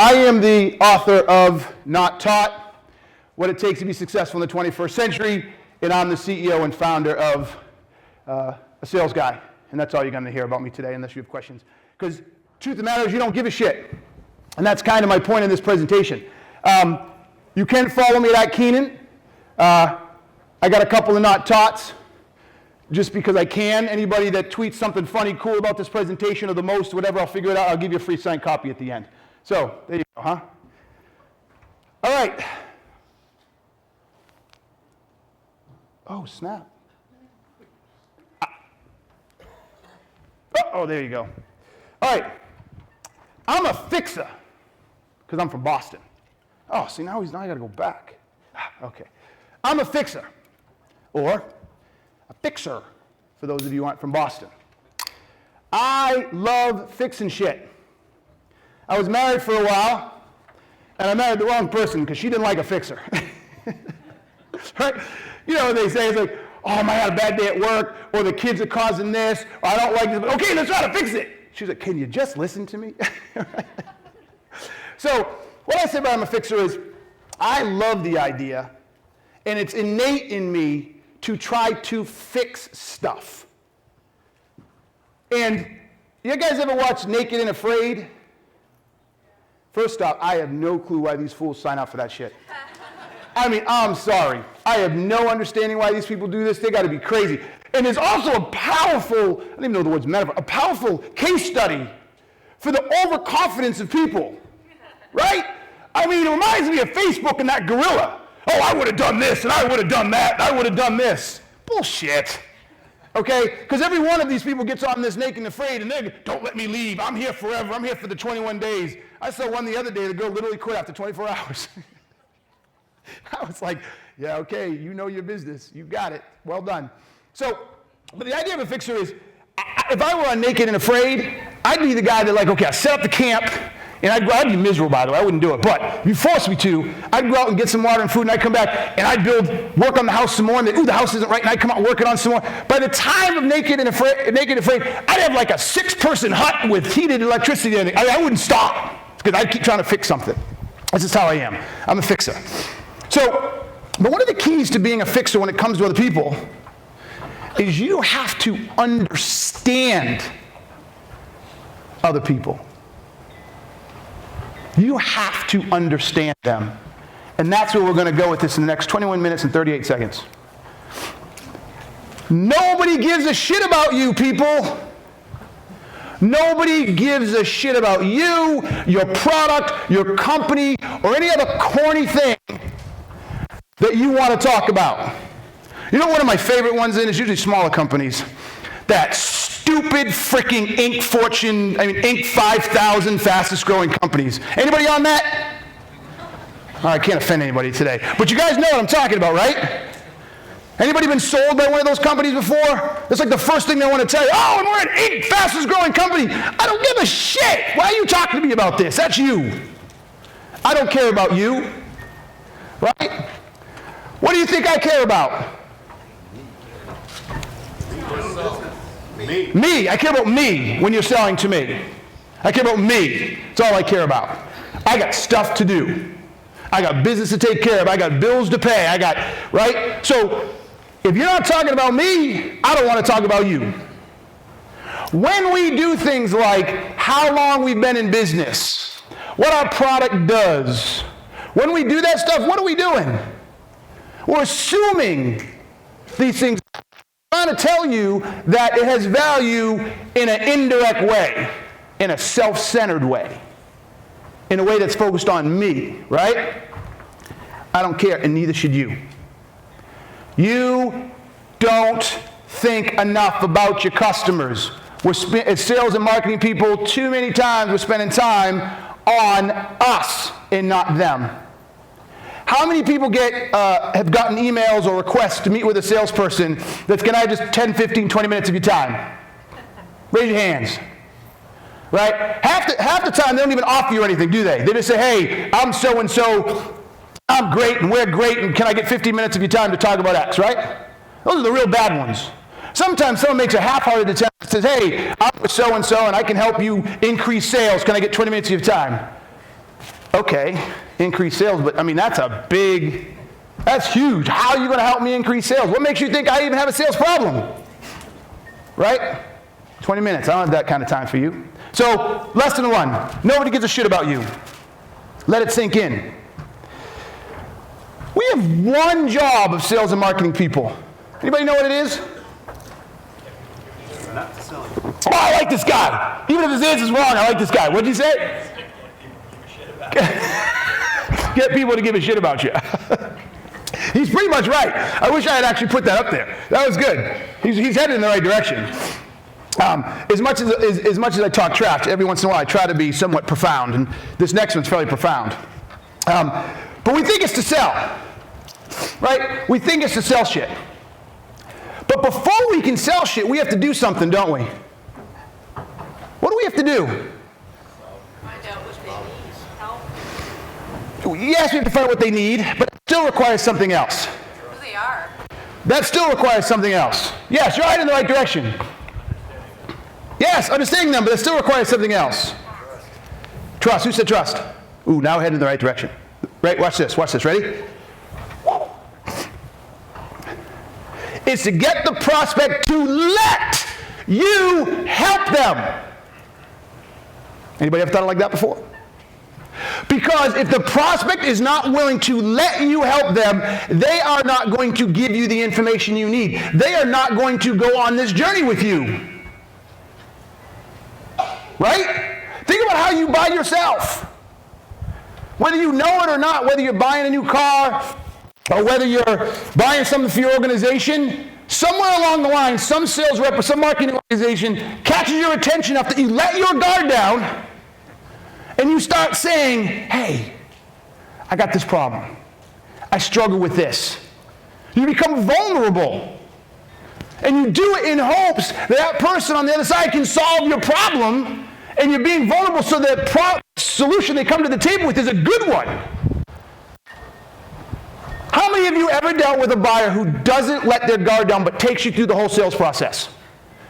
I am the author of Not Taught, What It Takes to Be Successful in the 21st Century, and I'm the CEO and founder of A Sales Guy. And that's all you're going to hear about me today unless you have questions. Because truth of the matter is you don't give a shit. And that's kind of my point in this presentation. You can follow me at Keenan. I got a couple of Not Taughts just because I can. Anybody that tweets something funny, cool about this presentation or the most, whatever, I'll figure it out. I'll give you a free signed copy at the end. So, there you go, huh? All right. Oh, snap. Oh, there you go. All right. I'm a fixer because I'm from Boston. Oh, see, now I got to go back. Okay. I'm a fixer, or a fixer, for those of you who aren't from Boston. I love fixing shit. I was married for a while, and I married the wrong person because she didn't like a fixer. Right? You know what they say, it's like, oh, I might have a bad day at work, or the kids are causing this, or I don't like this, but okay, let's try to fix it. She's like, can you just listen to me? So, what I say about I'm a fixer is, I love the idea, and it's innate in me to try to fix stuff. And you guys ever watch Naked and Afraid? First off, I have no clue why these fools sign up for that shit. I mean, I'm sorry. I have no understanding why these people do this. They got to be crazy. And there's also a powerful, I don't even know the words metaphor, a powerful case study for the overconfidence of people, right? I mean, it reminds me of Facebook and that gorilla. Oh, I would have done this, and I would have done that, and I would have done this. Bullshit. Okay? Because every one of these people gets on this Naked and Afraid, and they're, don't let me leave. I'm here forever. I'm here for the 21 days. I saw one the other day. The girl literally quit after 24 hours. I was like, yeah, okay, you know your business. You got it. Well done. So, but the idea of a fixer is, if I were on Naked and Afraid, I'd be the guy that, like, okay, I set up the camp, and I'd be miserable, by the way. I wouldn't do it. But if you forced me to, I'd go out and get some water and food, and I'd come back, and I'd work on the house some more, and ooh, the house isn't right, and I'd come out and work it on some more. By the time of Naked and Afraid, I'd have like a 6-person hut with heated electricity in it. I wouldn't stop, because I'd keep trying to fix something. That's just how I am. I'm a fixer. So, but one of the keys to being a fixer when it comes to other people is you have to understand other people. You have to understand them. And that's where we're going to go with this in the next 21 minutes and 38 seconds. Nobody gives a shit about you, people. Nobody gives a shit about you, your product, your company, or any other corny thing that you want to talk about. You know, one of my favorite ones is usually smaller companies. That stupid freaking Inc. 5,000 fastest growing companies. Anybody on that? Oh, I can't offend anybody today. But you guys know what I'm talking about, right? Anybody been sold by one of those companies before? That's like the first thing they want to tell you. Oh, and we're an Inc. fastest growing company. I don't give a shit. Why are you talking to me about this? That's you. I don't care about you. Right? What do you think I care about? Me. I care about me when you're selling to me. I care about me. That's all I care about. I got stuff to do. I got business to take care of. I got bills to pay. Right? So, if you're not talking about me, I don't want to talk about you. When we do things like how long we've been in business, what our product does, when we do that stuff, what are we doing? We're assuming these things. I'm trying to tell you that it has value in an indirect way, in a self-centered way, in a way that's focused on me, right? I don't care, and neither should you. You don't think enough about your customers. As sales and marketing people, too many times we're spending time on us and not them. How many people have gotten emails or requests to meet with a salesperson that's going to have just 10, 15, 20 minutes of your time? Raise your hands. Right? Half the time, they don't even offer you anything, do they? They just say, hey, I'm so-and-so, I'm great, and we're great, and can I get 15 minutes of your time to talk about X, right? Those are the real bad ones. Sometimes someone makes a half-hearted attempt and says, hey, I'm so-and-so, and I can help you increase sales. Can I get 20 minutes of your time? Okay, increase sales, but I mean, that's huge. How are you going to help me increase sales? What makes you think I even have a sales problem? Right? 20 minutes, I don't have that kind of time for you. So, lesson 1, nobody gives a shit about you. Let it sink in. We have one job of sales and marketing people. Anybody know what it is? Oh, I like this guy. Even if his answer's wrong, I like this guy. What'd you say? Get people to give a shit about you. He's pretty much right. I wish I had actually put that up there. That was good. He's headed in the right direction. As much as I talk trash, every once in a while I try to be somewhat profound, and this next one's fairly profound. But we think it's to sell, right? We think it's to sell shit. But before we can sell shit, we have to do something, don't we? What do we have to do? Find out what they need. Help. Yes, we have to find out what they need, but it still requires something else. Who they are. That still requires something else. Yes, you're right in the right direction. Yes, understanding them, but it still requires something else. Trust. Who said trust? Ooh, now we're heading in the right direction. Right, watch this, ready? It's to get the prospect to let you help them. Anybody ever thought of it like that before? Because if the prospect is not willing to let you help them, they are not going to give you the information you need. They are not going to go on this journey with you. Right? Think about how you buy yourself. Whether you know it or not, whether you're buying a new car, or whether you're buying something for your organization, somewhere along the line, some sales rep or some marketing organization catches your attention enough that you let your guard down and you start saying, hey, I got this problem. I struggle with this. You become vulnerable. And you do it in hopes that person on the other side can solve your problem, and you're being vulnerable so the solution they come to the table with is a good one. How many of you ever dealt with a buyer who doesn't let their guard down but takes you through the whole sales process?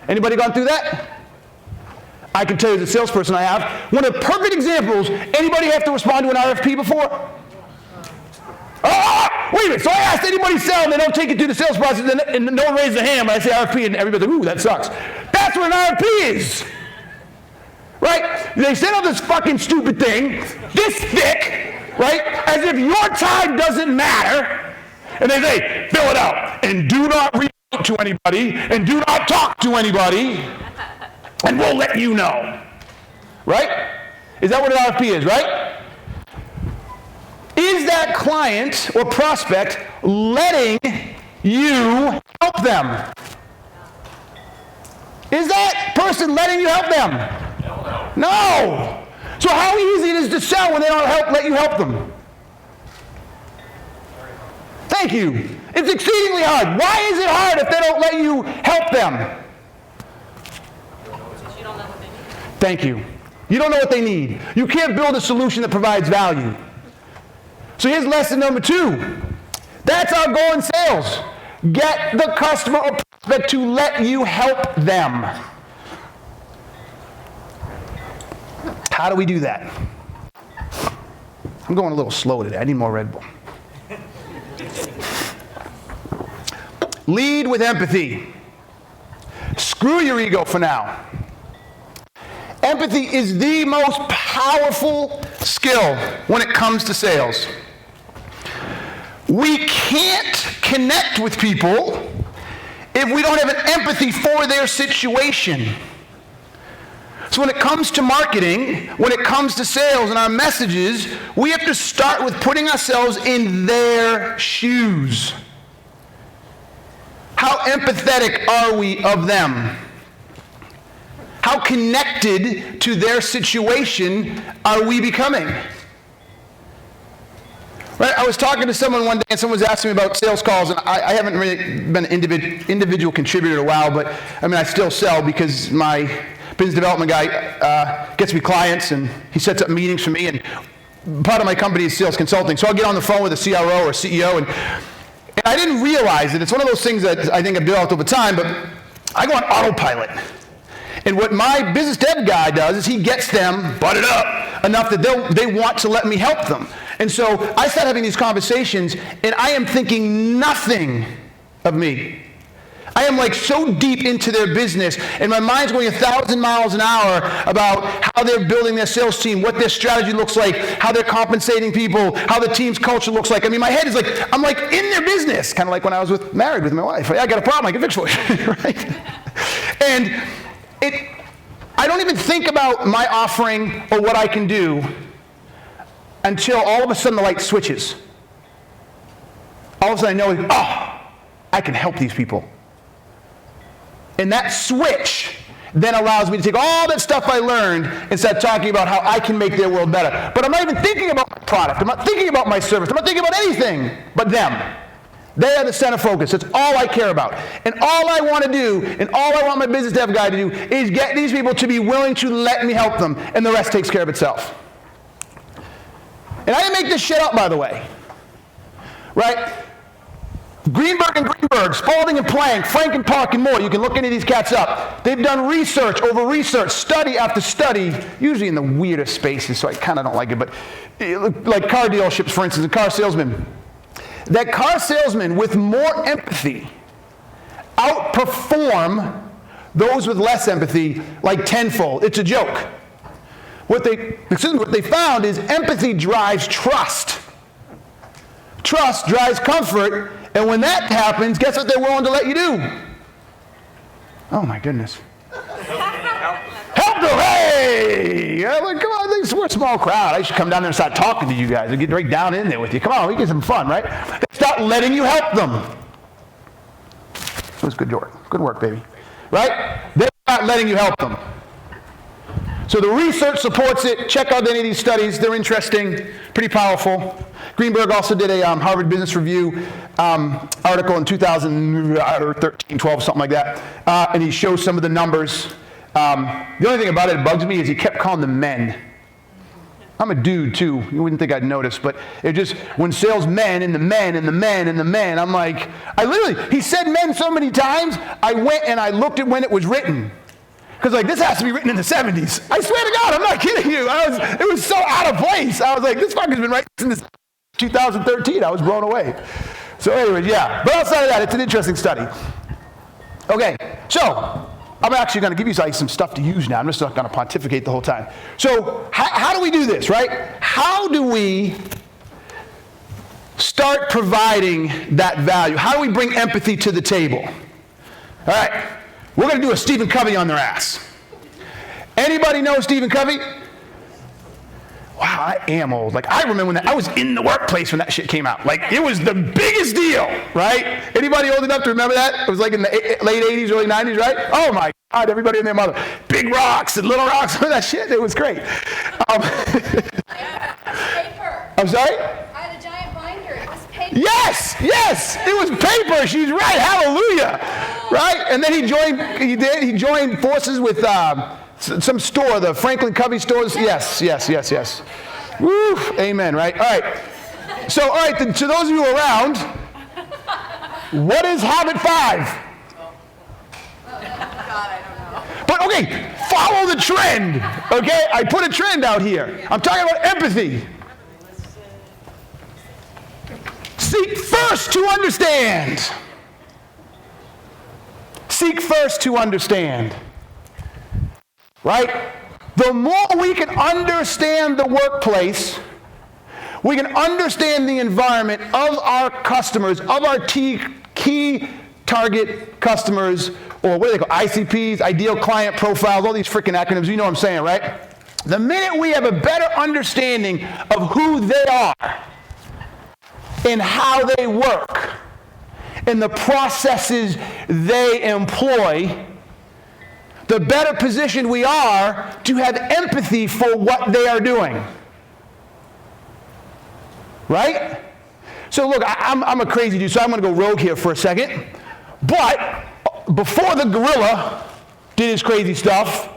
Anybody gone through that? I can tell you as a salesperson I have. One of the perfect examples, anybody have to respond to an RFP before? Wait a minute, so I asked anybody sell and they don't take it through the sales process and no one raised their hand when I say RFP and everybody's like, ooh, that sucks. That's what an RFP is. Right? They send out this fucking stupid thing, this thick, right? As if your time doesn't matter. And they say, fill it out. And do not reach out to anybody. And do not talk to anybody. And we'll let you know. Right? Is that what an RFP is, right? Is that client or prospect letting you help them? Is that person letting you help them? No. So how easy it is to sell when they don't let you help them? Thank you. It's exceedingly hard. Why is it hard if they don't let you help them? Because you don't know what they need. Thank you. You don't know what they need. You can't build a solution that provides value. So here's lesson number 2. That's our goal in sales. Get the customer or prospect to let you help them. How do we do that? I'm going a little slow today. I need more Red Bull. Lead with empathy. Screw your ego for now. Empathy is the most powerful skill when it comes to sales. We can't connect with people if we don't have an empathy for their situation. So when it comes to marketing, when it comes to sales and our messages, we have to start with putting ourselves in their shoes. How empathetic are we of them? How connected to their situation are we becoming? Right? I was talking to someone one day, and someone was asking me about sales calls, and I haven't really been an individual contributor in a while, but I mean, I still sell because my business development guy gets me clients, and he sets up meetings for me, and part of my company is sales consulting, so I'll get on the phone with a CRO or CEO, and I didn't realize it. It's one of those things that I think I've developed over time, but I go on autopilot. And what my business dev guy does is he gets them butted up enough that they want to let me help them. And so I start having these conversations, and I am thinking nothing of me. I am like so deep into their business, and my mind's going 1,000 miles an hour about how they're building their sales team, what their strategy looks like, how they're compensating people, how the team's culture looks like. I mean, my head is like, I'm like in their business, kind of like when I was married with my wife. I got a problem, I can fix for you, right? And I don't even think about my offering or what I can do until all of a sudden the light switches. All of a sudden I know, I can help these people. And that switch then allows me to take all that stuff I learned and start talking about how I can make their world better. But I'm not even thinking about my product. I'm not thinking about my service. I'm not thinking about anything but them. They are the center focus. That's all I care about. And all I want to do, and all I want my business dev guy to do, is get these people to be willing to let me help them, and the rest takes care of itself. And I didn't make this shit up, by the way. Right? Greenberg and Greenberg, Spalding and Plank, Frank and Park, and more. You can look any of these cats up. They've done research over research, study after study, usually in the weirdest spaces, so I kind of don't like it, but like car dealerships, for instance, and car salesmen. That car salesmen with more empathy outperform those with less empathy like tenfold. It's a joke. What they found is empathy drives trust. Trust drives comfort, and when that happens, guess what they're willing to let you do? Oh my goodness. Help them, hey! I'm like, come on, we're a small crowd. I should come down there and start talking to you guys and get right down in there with you. Come on, we get some fun, right? They start letting you help them. It was good work. Good work, baby. Right? They start letting you help them. So the research supports it. Check out any of these studies. They're interesting, pretty powerful. Greenberg also did a Harvard Business Review article in 2013, 12, something like that. And he shows some of the numbers. The only thing about it that bugs me is he kept calling them men. I'm a dude, too. You wouldn't think I'd notice, but it just, when salesmen and the men and the men and the men, I'm like, he said men so many times, I went and I looked at when it was written. Because like, this has to be written in the 70s. I swear to God, I'm not kidding you. It was so out of place. I was like, this fucker's been writing since 2013. I was blown away. So anyways, yeah. But outside of that, it's an interesting study. Okay, so I'm actually going to give you guys some stuff to use now. I'm just not going to pontificate the whole time. So how do we do this, right? How do we start providing that value? How do we bring empathy to the table? All right. We're going to do a Stephen Covey on their ass. Anybody know Stephen Covey? Wow, I am old. Like, I remember when I was in the workplace when that shit came out. Like, it was the biggest deal, right? Anybody old enough to remember that? It was like in the late 80s, early 90s, right? Oh my God, everybody and their mother. Big rocks and little rocks, all that shit. It was great. Paper. I'm sorry? I had a giant binder. It was paper. Yes, it was paper. She's right. Hallelujah. Right? And then he joined forces with some store, the Franklin Covey stores. Yes. Woo, amen, right? All right. So, all right, to those of you around, what is habit 5? God, I don't know. But okay, follow the trend. Okay? I put a trend out here. I'm talking about empathy. Seek first to understand. Seek first to understand. Right? The more we can understand the workplace, we can understand the environment of our customers, of our key target customers, or what do they call ICPs, ideal client profiles, all these freaking acronyms, you know what I'm saying, right? The minute we have a better understanding of who they are and how they work and the processes they employ, the better positioned we are to have empathy for what they are doing. Right? So look, I'm a crazy dude, so I'm going to go rogue here for a second. But before the gorilla did his crazy stuff,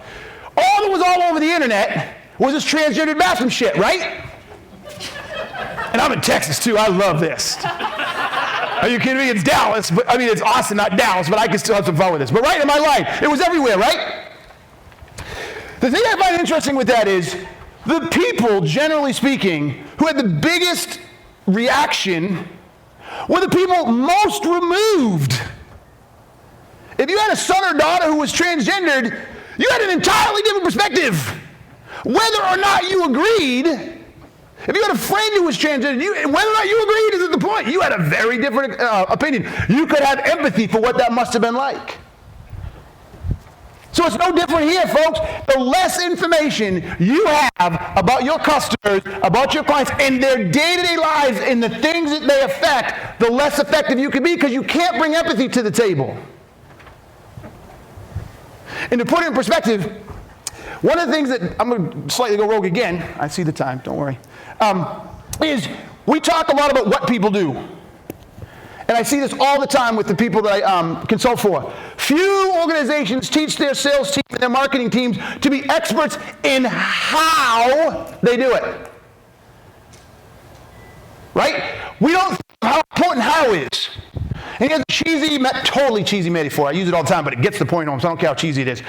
all that was all over the internet was this transgendered bathroom shit, right? And I'm in Texas too. I love this. Are you kidding me? It's Dallas, but I mean it's Austin, not Dallas, but I can still have some fun with this. But right in my life, it was everywhere, right? The thing I find interesting with that is the people, generally speaking, who had the biggest reaction were the people most removed. If you had a son or daughter who was transgendered, you had an entirely different perspective. Whether or not you agreed, if you had a friend who was transgendered, whether or not you agreed isn't the point. You had a very different opinion. You could have empathy for what that must have been like. So it's no different here, folks. The less information you have about your customers, about your clients, and their day-to-day lives and the things that they affect, the less effective you can be because you can't bring empathy to the table. And to put it in perspective, one of the things that, I'm going to slightly go rogue again, I see the time, don't worry, is we talk a lot about what people do. And I see this all the time with the people that I consult for. Few organizations teach their sales team and their marketing teams to be experts in how they do it. Right? We don't know how important how is. And here's a cheesy, totally cheesy metaphor. I use it all the time, but it gets the point home, so I don't care how cheesy it is.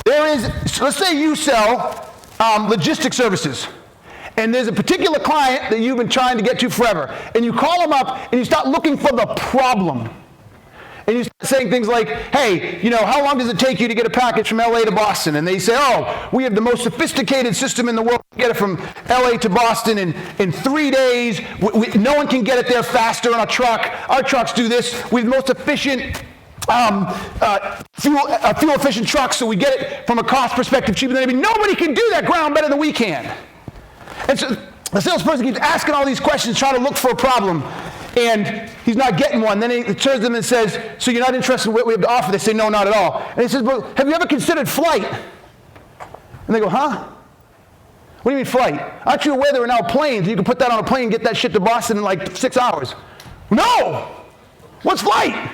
There is, let's say you sell logistic services. And there's a particular client that you've been trying to get to forever. And you call them up and you start looking for the problem. And you start saying things like, hey, how long does it take you to get a package from LA to Boston? And they say, oh, we have the most sophisticated system in the world. We get it from LA to Boston in 3 days. No one can get it there faster on a truck. Our trucks do this. We have the most efficient fuel efficient trucks, so we get it from a cost perspective cheaper than anybody. Nobody can do that ground better than we can. And so the salesperson keeps asking all these questions, trying to look for a problem, and he's not getting one. Then he turns to them and says, so you're not interested in what we have to offer? They say, no, not at all. And he says, well, have you ever considered flight? And they go, huh? What do you mean flight? Aren't you aware there are now planes? You can put that on a plane and get that shit to Boston in like 6 hours. No! What's flight?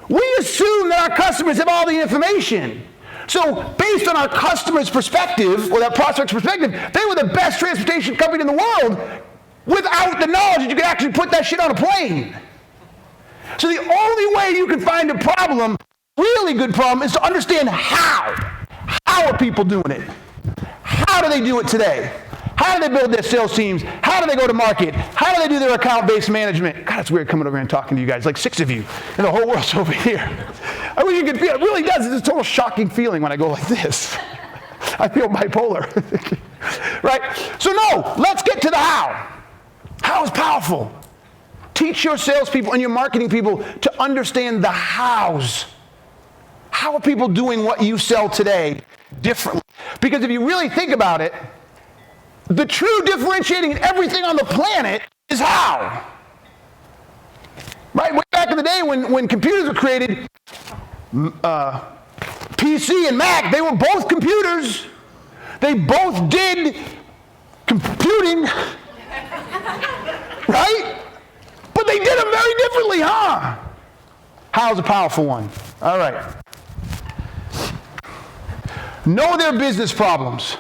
We assume that our customers have all the information. So based on our customer's perspective, or that prospect's perspective, they were the best transportation company in the world without the knowledge that you could actually put that shit on a plane. So the only way you can find a problem, really good problem, is to understand how. How are people doing it? How do they do it today? How do they build their sales teams? How do they go to market? How do they do their account-based management? God, it's weird coming over here and talking to you guys, like 6 of you, and the whole world's over here. I wish you could feel it. It really does. It's a total shocking feeling when I go like this. I feel bipolar. Right? So no, let's get to the how. How is powerful. Teach your salespeople and your marketing people to understand the hows. How are people doing what you sell today differently? Because if you really think about it, the true differentiating in everything on the planet is how. Right? Way back in the day when computers were created, PC and Mac, they were both computers. They both did computing. Right? But they did them very differently, huh? How's a powerful one. All right. Know their business problems,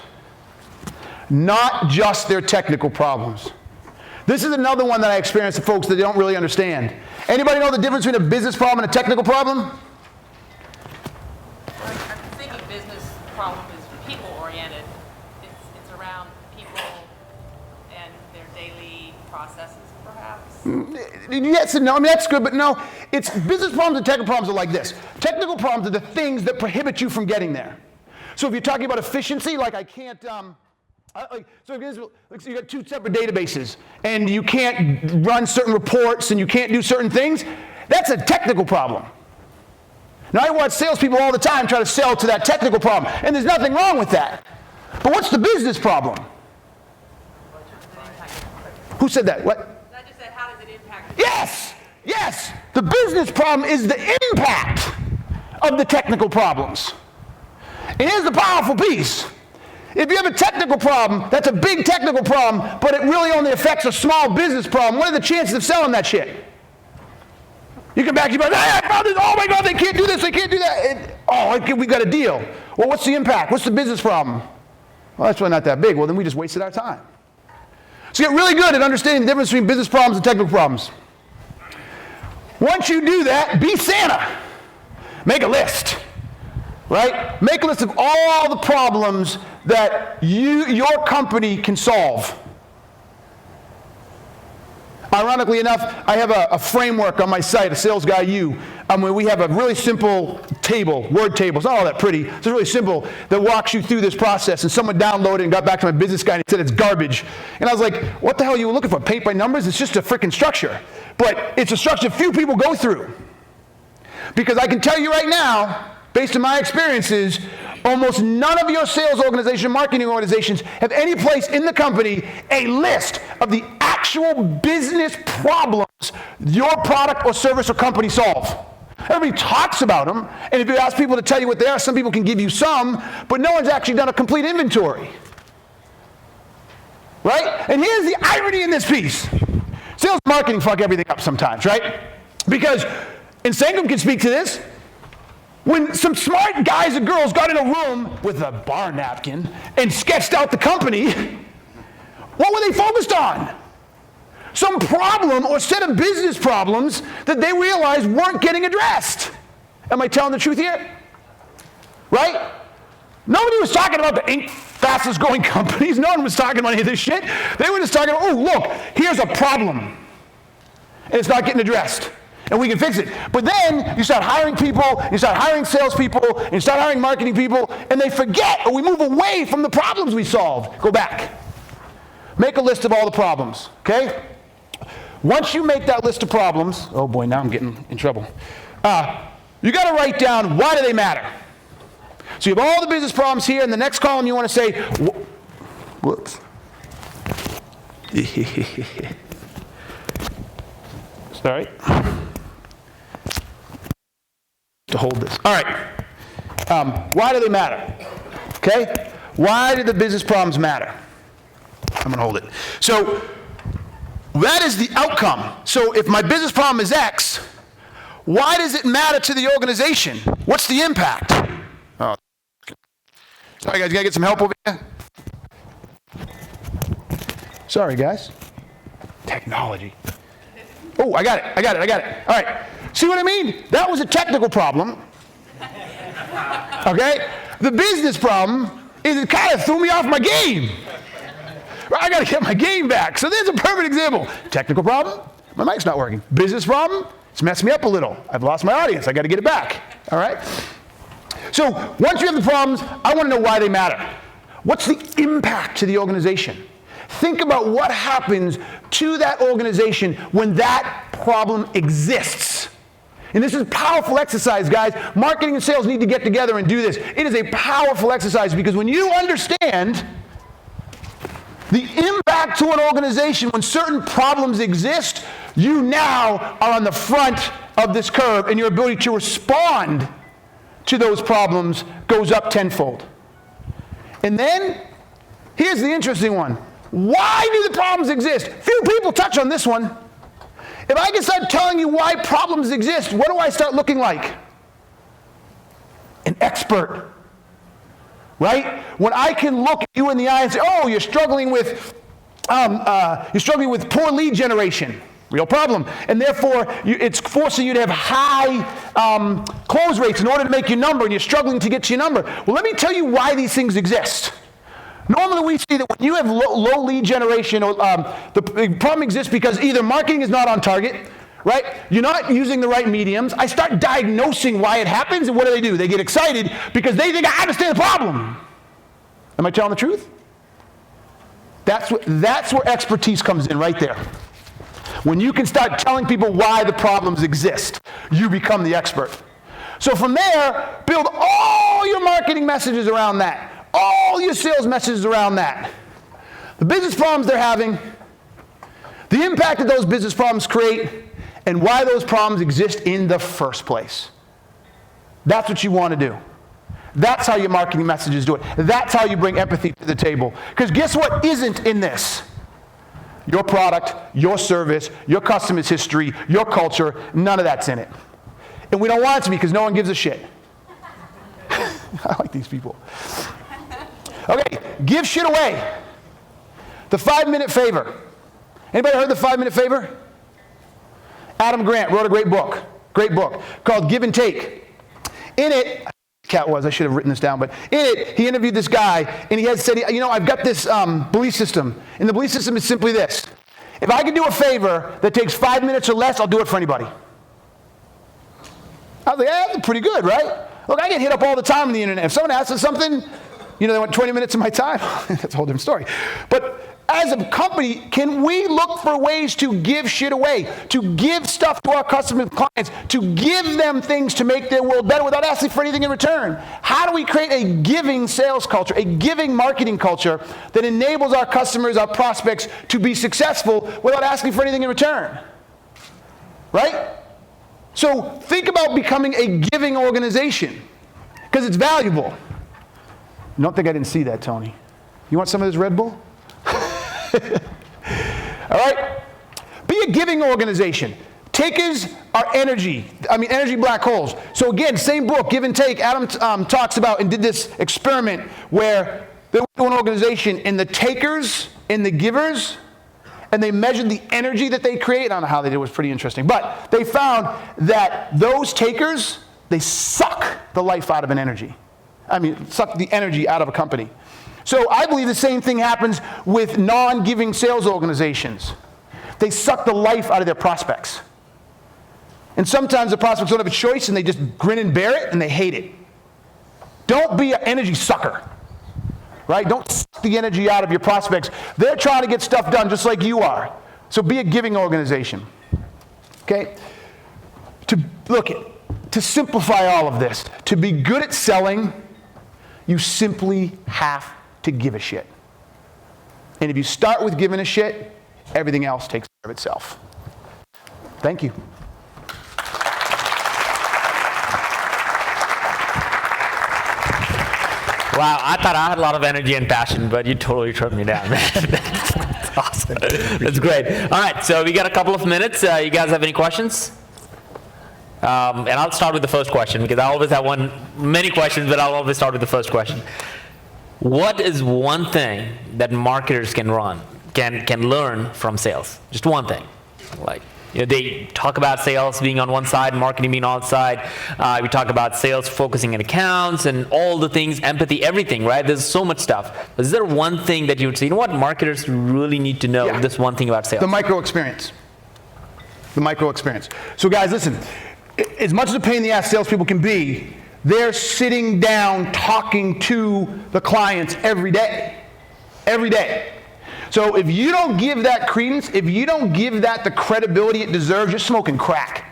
not just their technical problems. This is another one that I experience with folks that don't really understand. Anybody know the difference between a business problem and a technical problem? I'm thinking business problem is people-oriented. It's around people and their daily processes, perhaps. Yes and no. I mean, that's good, but no. It's business problems and technical problems are like this. Technical problems are the things that prohibit you from getting there. So if you're talking about efficiency, like I can't, so you got 2 separate databases, and you can't run certain reports, and you can't do certain things, that's a technical problem. Now I watch salespeople all the time try to sell to that technical problem, and there's nothing wrong with that. But what's the business problem? Who said that? What? I just said, how does it impact? Yes! Yes! The business problem is the impact of the technical problems. And here's the powerful piece. If you have a technical problem, that's a big technical problem, but it really only affects a small business problem. What are the chances of selling that shit? You come back and you're like, hey, I found this. Oh my God, they can't do this, they can't do that. We got a deal. Well, what's the impact? What's the business problem? Well, that's really not that big. Well, then we just wasted our time. So get really good at understanding the difference between business problems and technical problems. Once you do that, be Santa. Make a list. right? Make a list of all the problems that your company can solve. Ironically enough, I have a framework on my site, a Sales Guy U, where we have a really simple table, word table. It's not all that pretty. It's really simple that walks you through this process. And someone downloaded it and got back to my business guy and said it's garbage. And I was like, what the hell are you looking for? Paint by numbers? It's just a freaking structure. But it's a structure few people go through. Because I can tell you right now, based on my experiences, almost none of your sales organization, marketing organizations have any place in the company a list of the actual business problems your product or service or company solve. Everybody talks about them, and if you ask people to tell you what they are, some people can give you some, but no one's actually done a complete inventory. Right? And here's the irony in this piece. Sales and marketing fuck everything up sometimes, right? Because, and Sankum can speak to this, when some smart guys and girls got in a room with a bar napkin and sketched out the company, what were they focused on? Some problem or set of business problems that they realized weren't getting addressed. Am I telling the truth here? Right? Nobody was talking about the Inc. fastest growing companies. No one was talking about any of this shit. They were just talking about, oh, look, here's a problem. And it's not getting addressed. And we can fix it. But then you start hiring people, you start hiring salespeople, and you start hiring marketing people, and they forget, or we move away from the problems we solved. Go back. Make a list of all the problems, okay? Once you make that list of problems, oh boy, now I'm getting in trouble. You got to write down, why do they matter? So you have all the business problems here, and the next column you want to say, whoops. Sorry. To hold this. All right. Why do they matter? Okay? Why do the business problems matter? I'm going to hold it. So that is the outcome. So if my business problem is X, why does it matter to the organization? What's the impact? Oh, sorry guys, you gotta get some help over here? Sorry guys. Technology. Oh, I got it. All right. See what I mean? That was a technical problem. Okay? The business problem is it kind of threw me off my game. I got to get my game back. So there's a perfect example. Technical problem, my mic's not working. Business problem, it's messed me up a little. I've lost my audience. I got to get it back. All right? So once you have the problems, I want to know why they matter. What's the impact to the organization? Think about what happens to that organization when that problem exists. And this is a powerful exercise, guys. Marketing and sales need to get together and do this. It is a powerful exercise because when you understand the impact to an organization when certain problems exist, you now are on the front of this curve and your ability to respond to those problems goes up tenfold. And then, here's the interesting one. Why do the problems exist? Few people touch on this one. If I can start telling you why problems exist, what do I start looking like? An expert. Right? When I can look at you in the eye and say, oh, you're struggling with poor lead generation. Real problem. And therefore, it's forcing you to have high close rates in order to make your number, and you're struggling to get to your number. Well, let me tell you why these things exist. Normally we see that when you have low lead generation, the problem exists because either marketing is not on target, right? You're not using the right mediums. I start diagnosing why it happens, and what do? They get excited because they think I understand the problem. Am I telling the truth? That's where expertise comes in right there. When you can start telling people why the problems exist, you become the expert. So from there, build all your marketing messages around that. All your sales messages around that. The business problems they're having, the impact that those business problems create, and why those problems exist in the first place. That's what you want to do. That's how your marketing messages do it. That's how you bring empathy to the table. Because guess what isn't in this? Your product, your service, your customer's history, your culture, none of that's in it. And we don't want it to be because no one gives a shit. I like these people. Okay, give shit away. The 5-minute favor. Anybody heard the 5-minute favor? Adam Grant wrote a great book called Give and Take. In it, cat was. I should have written this down. But in it, he interviewed this guy, and he had said, you know, I've got this belief system. And the belief system is simply this. If I can do a favor that takes 5 minutes or less, I'll do it for anybody. I was like, yeah, that's pretty good, right? Look, I get hit up all the time on the internet. If someone asks us something, you know, they want 20 minutes of my time. That's a whole different story. But as a company, can we look for ways to give shit away, to give stuff to our customers and clients, to give them things to make their world better without asking for anything in return? How do we create a giving sales culture, a giving marketing culture that enables our customers, our prospects to be successful without asking for anything in return? Right? So think about becoming a giving organization because it's valuable. You don't think I didn't see that, Tony? You want some of this Red Bull? All right? Be a giving organization. Takers are energy black holes. So again, same book, Give and Take. Adam talks about and did this experiment where they went to an organization and the takers and the givers, and they measured the energy that they create. I don't know how they did it. It was pretty interesting. But they found that those takers, they suck the life out of an energy. Suck the energy out of a company. So I believe the same thing happens with non-giving sales organizations. They suck the life out of their prospects. And sometimes the prospects don't have a choice and they just grin and bear it and they hate it. Don't be an energy sucker. Right? Don't suck the energy out of your prospects. They're trying to get stuff done just like you are. So be a giving organization. Okay? To simplify all of this, to be good at selling, you simply have to give a shit. And if you start with giving a shit, everything else takes care of itself. Thank you. Wow, I thought I had a lot of energy and passion, but you totally tripped me down, man. That's awesome. That's great. All right, so we got a couple of minutes. You guys have any questions? And I'll start with the first question because I always have many questions, but I'll always start with the first question. What is one thing that marketers can learn from sales? Just one thing. Like, you know, they talk about sales being on one side, marketing being on the other side. We talk about sales focusing on accounts and all the things, empathy, everything, right? There's so much stuff. Is there one thing that you would say, you know what, marketers really need to know this one thing about sales? The micro experience. The micro experience. So guys, listen, as much as a pain in the ass salespeople can be, they're sitting down talking to the clients every day. Every day. So if you don't give that credence, if you don't give that the credibility it deserves, you're smoking crack.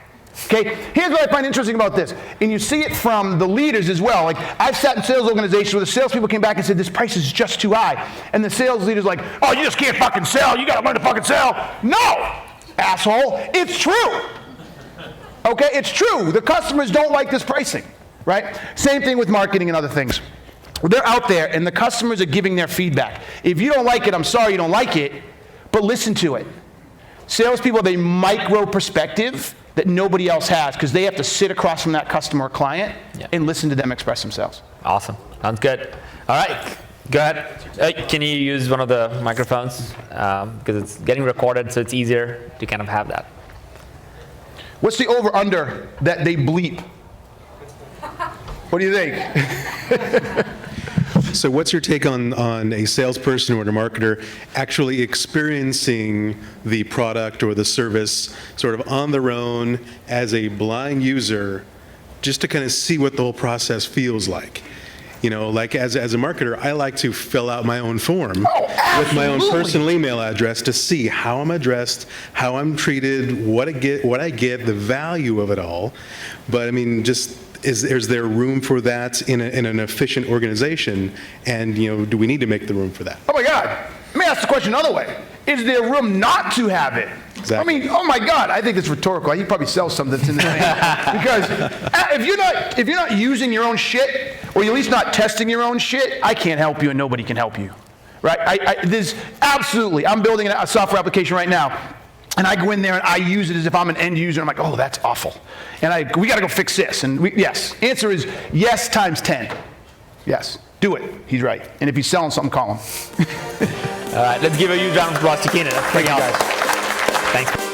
Okay? Here's what I find interesting about this. And you see it from the leaders as well. Like, I've sat in sales organizations where the salespeople came back and said, this price is just too high. And the sales leader's like, oh, you just can't fucking sell. You got to learn to fucking sell. No, asshole. It's true. Okay? It's true. The customers don't like this pricing. Right? Same thing with marketing and other things. They're out there and the customers are giving their feedback. If you don't like it, I'm sorry you don't like it, but listen to it. Salespeople have a micro perspective that nobody else has because they have to sit across from that customer or client and listen to them express themselves. Awesome. Sounds good. All right. Go ahead. Can you use one of the microphones? Because it's getting recorded, so it's easier to kind of have that. What's the over-under that they bleep? What do you think? So what's your take on a salesperson or a marketer actually experiencing the product or the service sort of on their own as a blind user just to kind of see what the whole process feels like? You know, like as a marketer, I like to fill out my own form with my own personal email address to see how I'm addressed, how I'm treated, what I get, the value of it all. But I mean, just is there room for that in an efficient organization? And you know, do we need to make the room for that? Oh my God! Let me ask the question another way: is there room not to have it? Exactly. I mean, oh my God! I think it's rhetorical. You probably sell something that's in the name. Because if you're not using your own shit, or you're at least not testing your own shit, I can't help you, and nobody can help you, right? There's absolutely. I'm building a software application right now. And I go in there and I use it as if I'm an end user. I'm like, oh, that's awful. And we got to go fix this. And yes, answer is yes times 10. Yes, do it. He's right. And if he's selling something, call him. All right, let's give a huge round of applause to Keenan. That's pretty awesome. Thanks.